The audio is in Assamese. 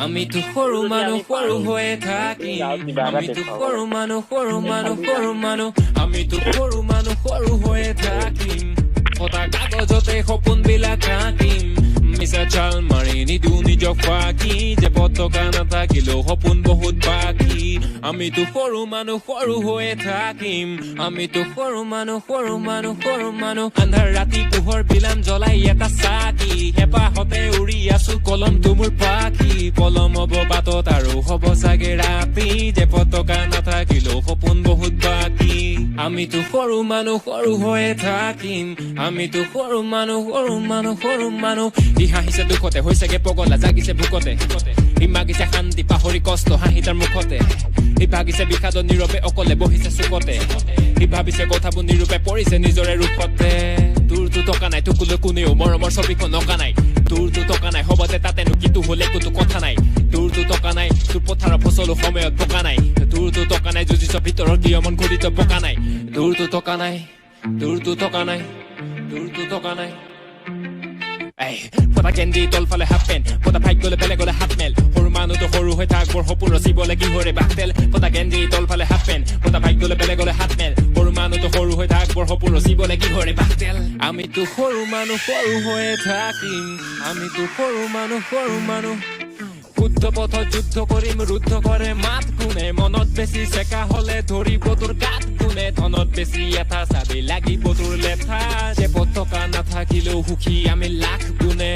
আমি তো সৰু মানুহ সৰু হৈয়ে থাকিম আমি তো সৰু মানুহ আমি তো সৰু মানুহ সৰু হৈয়ে থাকিম সদা কাগজতে সপোন বিলাক আঁকিম মিছা চাল মাৰি নিদু নিজক ফাঁকি যে পতকা নাথাকিলেও সপোন বহুত বাকী আমি তো সৰু মানুহ সৰু হৈয়ে থাকিম আমি তো সৰু মানুহ আন্ধাৰ ৰাতি পোহৰ বিলাম জ্বলাই এটা চাকি হেঁপাহতে উৰি আছো কলমটো মোৰ পাখি পলম হ'ব বাটত আৰু হ'ব চাগে ৰাতি যে পতকা নাথাকিলেও সপোন বহুত বাকী আমি তো সৰু মানুহ সৰু হৈয়ে থাকিম আমি তো সৰু মানুহ ই হাঁহিছে দুখতে হৈছেগে পগলা জাগিছে ভোকতে ই মাগিছে শান্তি পাহৰি কষ্ট হাঁহি তাৰ মুখতে ই ভাগিছে বিষাদত নীৰৱে অকলে বহিছে চুকতে ই ভাবিছে কথাবোৰ নিৰূপে পৰিছে নিজৰে ৰূপতে তোৰতো টকা নাই তোকলৈ কোনেও মৰমৰ ছবিখন অঁকা নাই তোৰতো টকা নাই হবতে তাতেনো কিটো হলে কোনো কথা নাই তোৰতো টকা নাই তোৰ পথাৰৰ ফচলো সময়ত পকা নাই তোৰতো টকা নাই যুঁজিছ ভিতৰৰ কিয় মন ঘূৰিত পকা নাই তোৰতো টকা নাই ফটা কেন্দ্ৰি তলফালে হাফ পেণ্ট ফটা ভাগ্য গলে বেলেগলে হাত মেল সৰু মানুহটো সৰু হৈ থাক বৰ সপোন ৰচিবলে কি হৰে বাটেল ফটা কেন্দ্ৰি তলফালে হাফ পেণ্ট ফটা ভাগ্য গলে বেলেগলে হাত মেল সৰু মানুহটো সৰু হৈ থাক বৰ সপোন ৰচিবলে কি হৰে বাটেল আমিতো সৰু মানুহ সৰু হৈয়ে থাকিম আমিতো সৰু মানুহ শুদ্ধ পথত যুদ্ধ কৰিম ৰুদ্ধ কৰে মাত কোনে মনত বেছি চেকা হলে ধৰিব তোৰ গাত কোনে ধনত বেছি এটা চাবি লাগিব তোৰ লেঠা যে পতকা নাথাকিলেও সুখী আমি লাখ গুণে